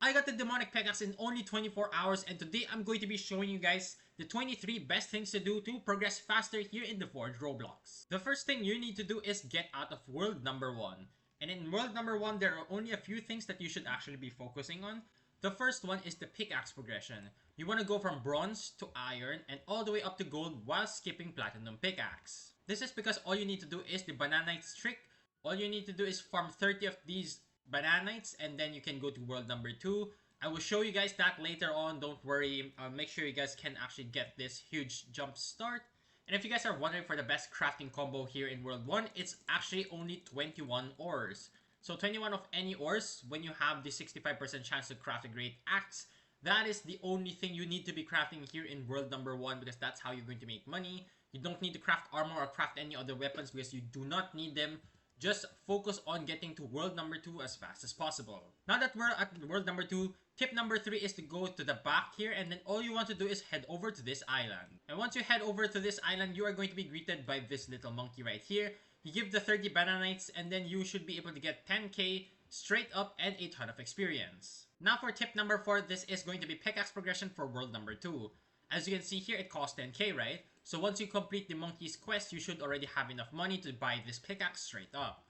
I got the demonic pickaxe in only 24 hours, and today I'm going to be showing you guys the 23 best things to do to progress faster here in the Forge Roblox. The first thing you need to do is get out of world number 1. And in world number 1, there are only a few things that you should actually be focusing on. The first one is the pickaxe progression. You want to go from bronze to iron and all the way up to gold while skipping platinum pickaxe. This is because all you need to do is the bananites trick. All you need to do is farm 30 of these bananites and then you can go to world number 2. I will show you guys that later on, don't worry. I'll make sure you guys can actually get this huge jump start. And if you guys are wondering for the best crafting combo here in world 1, it's actually only 21 ores. So 21 of any ores, when you have the 65% chance to craft a great axe, that is the only thing you need to be crafting here in world number 1 because that's how you're going to make money. You don't need to craft armor or craft any other weapons because you do not need them. Just focus on getting to world number 2 as fast as possible. Now that we're at world number 2, tip number 3 is to go to the back here and then all you want to do is head over to this island. And once you head over to this island, you are going to be greeted by this little monkey right here. You give the 30 bananites and then you should be able to get 10k straight up and a ton of experience. Now for tip number 4, this is going to be pickaxe progression for world number 2. As you can see here, it costs 10k, right? So once you complete the monkey's quest, you should already have enough money to buy this pickaxe straight up.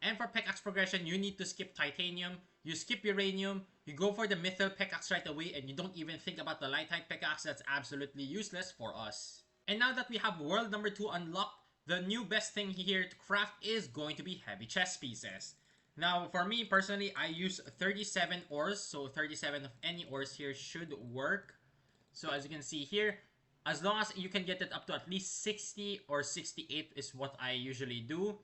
And for pickaxe progression, you need to skip titanium, you skip uranium, you go for the mithril pickaxe right away, and you don't even think about the lightite pickaxe. That's absolutely useless for us. And now that we have world number 2 unlocked, the new best thing here to craft is going to be heavy chest pieces. Now, for me personally, I use 37 ores, so 37 of any ores here should work. So as you can see here, as long as you can get it up to at least 60 or 68 is what I usually do.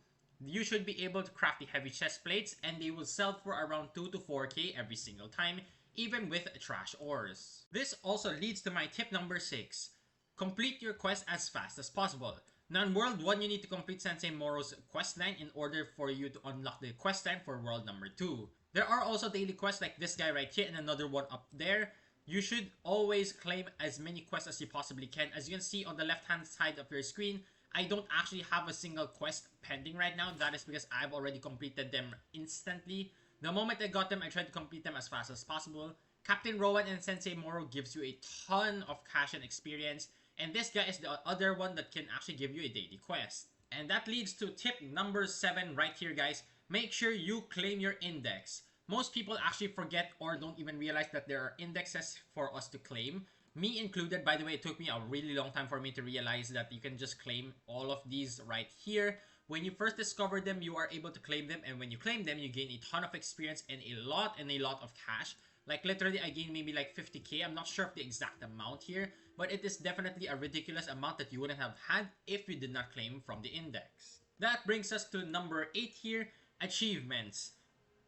You should be able to craft the heavy chest plates and they will sell for around 2 to 4k every single time, even with trash ores. This also leads to my tip number 6. Complete your quest as fast as possible. Now in World 1, you need to complete Sensei Moro's quest line in order for you to unlock the quest line for World number 2. There are also daily quests like this guy right here and another one up there. You should always claim as many quests as you possibly can. As you can see on the left hand side of your screen, I don't actually have a single quest pending right now. That is because I've already completed them instantly. The moment I got them, I tried to complete them as fast as possible. Captain Rowan and Sensei Moro gives you a ton of cash and experience. And this guy is the other one that can actually give you a daily quest. And that leads to tip number 7 right here, guys. Make sure you claim your index. Most people actually forget or don't even realize that there are indexes for us to claim. Me included, by the way. It took me a really long time for me to realize that you can just claim all of these right here. When you first discover them, you are able to claim them. And when you claim them, you gain a ton of experience and a lot of cash. Like literally, I gained maybe like 50k. I'm not sure of the exact amount here, but it is definitely a ridiculous amount that you wouldn't have had if you did not claim from the index. That brings us to number 8 here, achievements.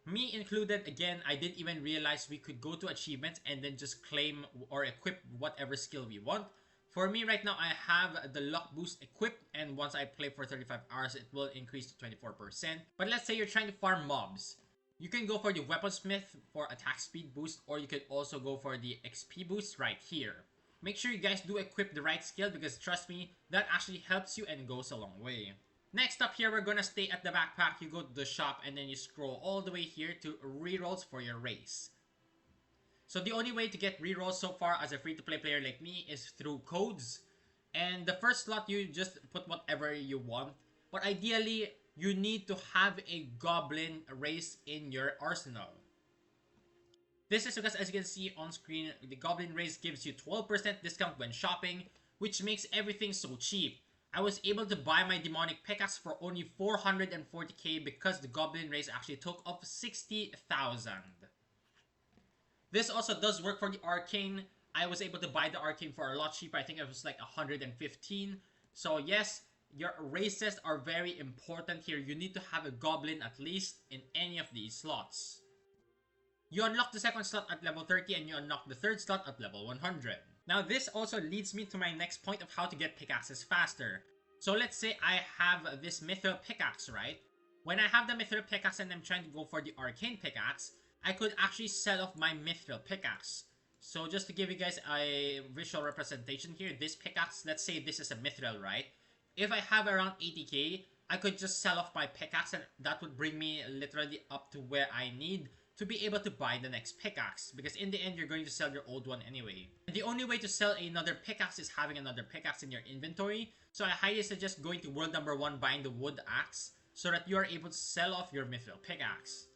Me included, again, I didn't even realize we could go to achievements and then just claim or equip whatever skill we want. For me right now, I have the luck boost equipped, and once I play for 35 hours, it will increase to 24%. But let's say you're trying to farm mobs. You can go for the weaponsmith for attack speed boost, or you could also go for the XP boost right here. Make sure you guys do equip the right skill because trust me, that actually helps you and goes a long way. Next up here, we're gonna stay at the backpack. You go to the shop and then you scroll all the way here to rerolls for your race. So the only way to get rerolls so far as a free-to-play player like me is through codes. And the first slot, you just put whatever you want. But ideally, you need to have a goblin race in your arsenal. This is because, as you can see on screen, the goblin race gives you 12% discount when shopping, which makes everything so cheap. I was able to buy my demonic pickaxe for only 440k because the goblin race actually took off 60,000. This also does work for the arcane. I was able to buy the arcane for a lot cheaper. I think it was like 115. So yes, your races are very important here. You need to have a goblin at least in any of these slots. You unlock the second slot at level 30 and you unlock the third slot at level 100. Now this also leads me to my next point of how to get pickaxes faster. So let's say I have this mithril pickaxe, right? When I have the mithril pickaxe and I'm trying to go for the arcane pickaxe, I could actually sell off my mithril pickaxe. So just to give you guys a visual representation here, this pickaxe, let's say this is a mithril, right? If I have around 80k, I could just sell off my pickaxe and that would bring me literally up to where I need. to be able to buy the next pickaxe, because in the end you're going to sell your old one anyway. And the only way to sell another pickaxe is having another pickaxe in your inventory, so I highly suggest going to world number 1, buying the wood axe, so that you are able to sell off your mithril pickaxe.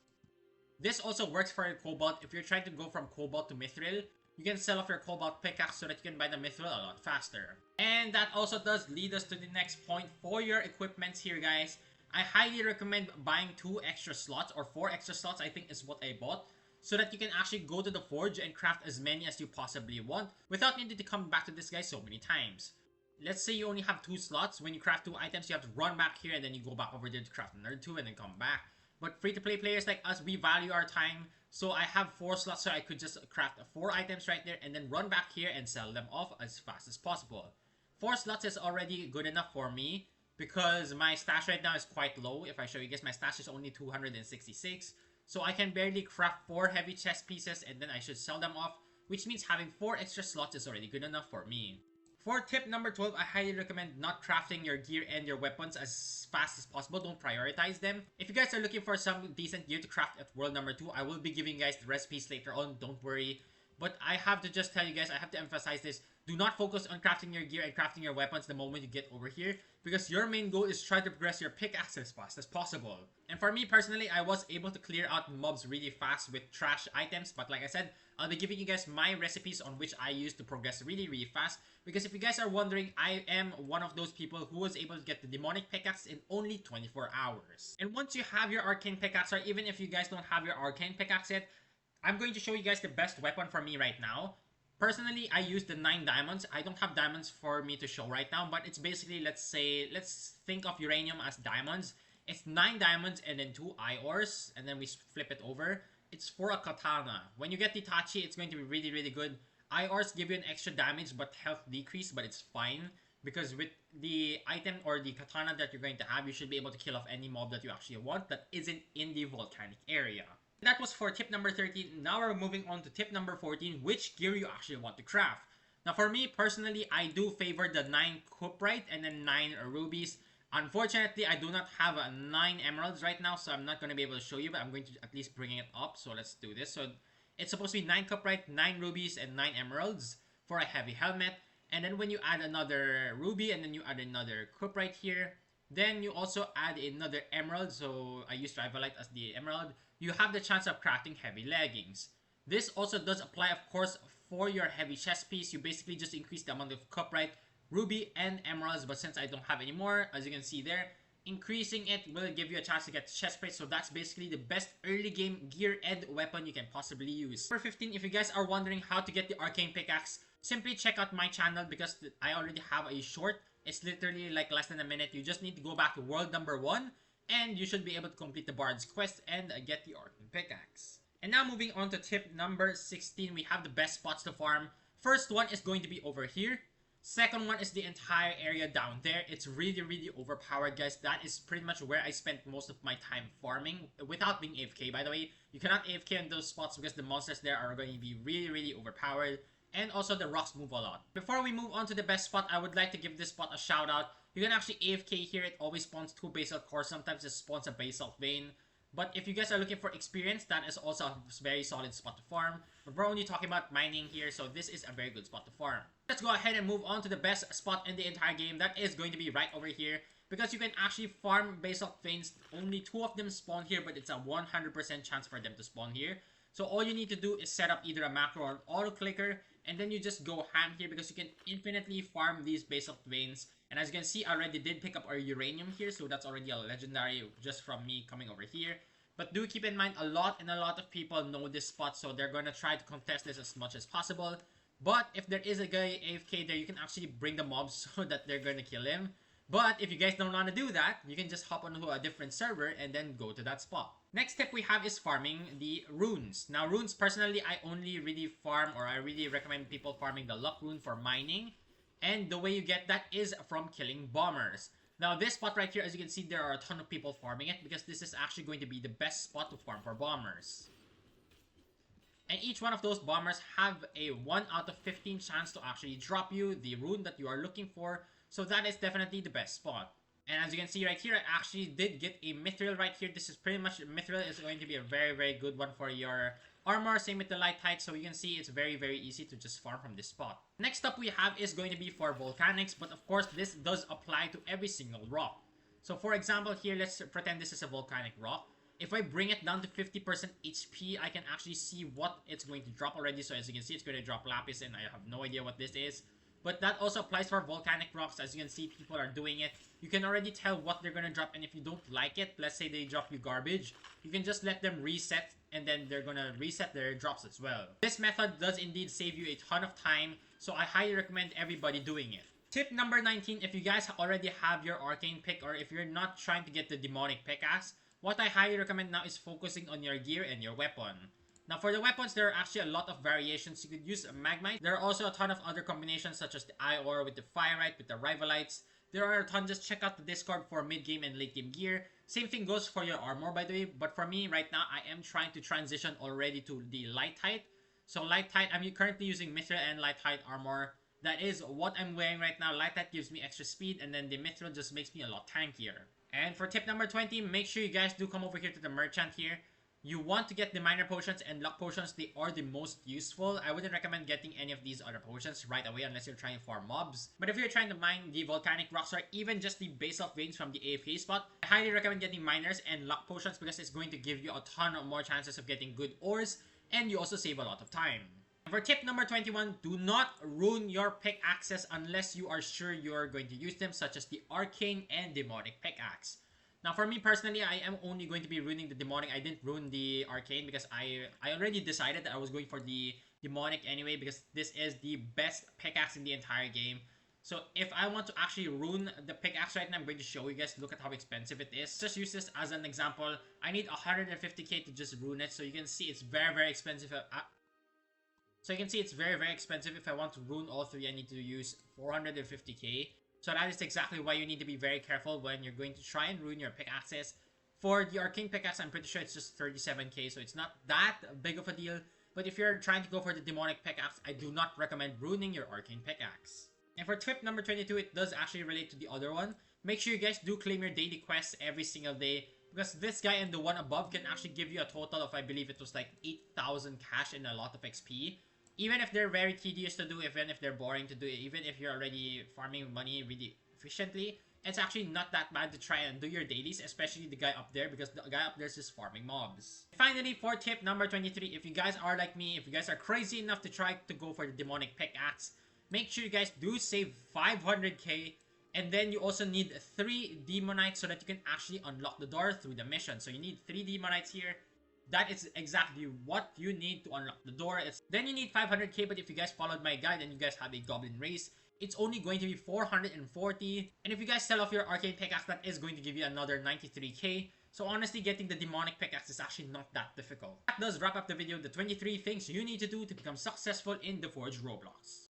This also works for your cobalt. If you're trying to go from cobalt to mithril, you can sell off your cobalt pickaxe so that you can buy the mithril a lot faster. And that also does lead us to the next point for your equipments here, guys. I highly recommend buying 2 extra slots, or 4 extra slots I think is what I bought, so that you can actually go to the forge and craft as many as you possibly want without needing to come back to this guy so many times. Let's say you only have 2 slots. When you craft 2 items, you have to run back here and then you go back over there to craft another 2 and then come back. But free-to-play players like us, we value our time. So I have 4 slots, so I could just craft 4 items right there and then run back here and sell them off as fast as possible. 4 slots is already good enough for me because my stash right now is quite low. If I show you guys, my stash is only 266. So I can barely craft 4 heavy chest pieces and then I should sell them off, which means having 4 extra slots is already good enough for me. For tip number 12, I highly recommend not crafting your gear and your weapons as fast as possible. Don't prioritize them. If you guys are looking for some decent gear to craft at world number 2, I will be giving you guys the recipes later on, don't worry. But I have to just tell you guys, I have to emphasize this. Do not focus on crafting your gear and crafting your weapons the moment you get over here, because your main goal is try to progress your pickaxe as fast as possible. And for me personally, I was able to clear out mobs really fast with trash items, but like I said, I'll be giving you guys my recipes on which I use to progress really fast, because if you guys are wondering, I am one of those people who was able to get the demonic pickaxe in only 24 hours. And once you have your arcane pickaxe, or even if you guys don't have your arcane pickaxe yet, I'm going to show you guys the best weapon for me right now. Personally, I use the 9 diamonds. I don't have diamonds for me to show right now, but it's basically, let's think of uranium as diamonds. It's 9 diamonds and then 2 eye ores, and then we flip it over. It's for a katana. When you get the Itachi, it's going to be really good. Eye ores give you an extra damage but health decrease, but it's fine, because with the item or the katana that you're going to have, you should be able to kill off any mob that you actually want that isn't in the volcanic area. That was for tip number 13. Now we're moving on to tip number 14, which gear you actually want to craft. Now for me personally, I do favor the 9 cuprite and then 9 rubies. Unfortunately, I do not have 9 emeralds right now, so I'm not going to be able to show you, but I'm going to at least bring it up. So let's do this. So it's supposed to be 9 cuprite, 9 rubies, and 9 emeralds for a heavy helmet. And then when you add another ruby and then you add another cuprite here, then you also add another emerald. So I use Rivalite as the emerald. You have the chance of crafting heavy leggings. This also does apply, of course, for your heavy chest piece. You basically just increase the amount of cuprite, ruby, and emeralds, but since I don't have any more, as you can see there, increasing it will give you a chance to get chest plate, so that's basically the best early game gear and weapon you can possibly use. For 15, if you guys are wondering how to get the arcane pickaxe, simply check out my channel because I already have a short. It's literally like less than a minute. You just need to go back to world number 1, and you should be able to complete the Bard's Quest and get the arcane pickaxe. And now moving on to tip number 16, we have the best spots to farm. First one is going to be over here. Second one is the entire area down there. It's really overpowered, guys. That is pretty much where I spent most of my time farming without being AFK. By the way, you cannot AFK in those spots because the monsters there are going to be really overpowered. And also the rocks move a lot. Before we move on to the best spot, I would like to give this spot a shout out. You can actually AFK here. It always spawns 2 basalt cores. Sometimes it spawns a basalt vein. But if you guys are looking for experience, that is also a very solid spot to farm. But we're only talking about mining here, so this is a very good spot to farm. Let's go ahead and move on to the best spot in the entire game. That is going to be right over here, because you can actually farm basalt veins. Only 2 of them spawn here, but it's a 100% chance for them to spawn here. So all you need to do is set up either a macro or an auto clicker, and then you just go ham here because you can infinitely farm these basalt veins. And as you can see, I already did pick up our uranium here, so that's already a legendary just from me coming over here. But do keep in mind, a lot of people know this spot, so they're gonna try to contest this as much as possible. But if there is a guy AFK there, you can actually bring the mobs so that they're gonna kill him. But if you guys don't want to do that, you can just hop onto a different server and then go to that spot. Next tip we have is farming the runes. Now runes, personally, I only really farm, or I really recommend people farming the luck rune for mining. And the way you get that is from killing bombers. Now this spot right here, as you can see, there are a ton of people farming it because this is actually going to be the best spot to farm for bombers. And each one of those bombers have a 1 out of 15 chance to actually drop you the rune that you are looking for. So that is definitely the best spot. And as you can see right here, I actually did get a mithril right here. This is pretty much, mithril is going to be a very, very good one for your armor. Same with the light height. So you can see it's very, very easy to just farm from this spot. Next up we have is going to be for volcanics. But of course, this does apply to every single rock. So for example here, let's pretend this is a volcanic rock. If I bring it down to 50% HP, I can actually see what it's going to drop already. So as you can see, it's going to drop lapis, and I have no idea what this is. But that also applies for volcanic rocks. As you can see, people are doing it. You can already tell what they're going to drop, and if you don't like it, let's say they drop you garbage, you can just let them reset, and then they're going to reset their drops as well. This method does indeed save you a ton of time, so I highly recommend everybody doing it. Tip number 19, if you guys already have your arcane pick, or if you're not trying to get the demonic pickaxe, what I highly recommend now is focusing on your gear and your weapon. Now for the weapons, there are actually a lot of variations. You could use a Magmite. There are also a ton of other combinations such as the Ior with the Firelight, with the Rivalites. There are a ton. Just check out the Discord for mid-game and late-game gear. Same thing goes for your armor, by the way. But for me right now, I am trying to transition already to the Light Height. So Light Height, I'm currently using Mithril and Light Height armor. That is what I'm wearing right now. Light Height gives me extra speed, and then the Mithril just makes me a lot tankier. And for tip number 20, make sure you guys do come over here to the merchant here. You want to get the minor potions and luck potions. They are the most useful. I wouldn't recommend getting any of these other potions right away unless you're trying to farm mobs. But if you're trying to mine the volcanic rocks or even just the basalt veins from the AFK spot, I highly recommend getting miners and luck potions because it's going to give you a ton of more chances of getting good ores, and you also save a lot of time. For tip number 21, do not ruin your pickaxes unless you are sure you're going to use them, such as the arcane and demonic pickaxe. Now for me personally, I am only going to be ruining the demonic. I didn't ruin the arcane because I already decided that I was going for the demonic anyway, because this is the best pickaxe in the entire game. So if I want to actually ruin the pickaxe right now, I'm going to show you guys. Look at how expensive it is. Just use this as an example. I need 150k to just ruin it. So you can see it's very, very expensive. So you can see it's very, very expensive. If I want to ruin all three, I need to use 450k. So that is exactly why you need to be very careful when you're going to try and ruin your pickaxes. For the arcane pickaxe, I'm pretty sure it's just 37k, so it's not that big of a deal. But if you're trying to go for the demonic pickaxe, I do not recommend ruining your arcane pickaxe. And for tip number 22, it does actually relate to the other one. Make sure you guys do claim your daily quests every single day, because this guy and the one above can actually give you a total of, I believe it was like 8,000 cash and a lot of XP. Even if they're very tedious to do, even if they're boring to do, even if you're already farming money really efficiently, it's actually not that bad to try and do your dailies, especially the guy up there, because the guy up there is just farming mobs. Finally, for tip number 23, if you guys are like me, if you guys are crazy enough to try to go for the demonic pickaxe, make sure you guys do save 500k, and then you also need 3 demonites so that you can actually unlock the door through the mission. So you need 3 demonites here. That is exactly what you need to unlock the door. Then you need 500k, but if you guys followed my guide and you guys have a goblin race, it's only going to be 440. And if you guys sell off your arcane pickaxe, that is going to give you another 93k. So honestly, getting the demonic pickaxe is actually not that difficult. That does wrap up the video, the 23 things you need to do to become successful in the Forge Roblox.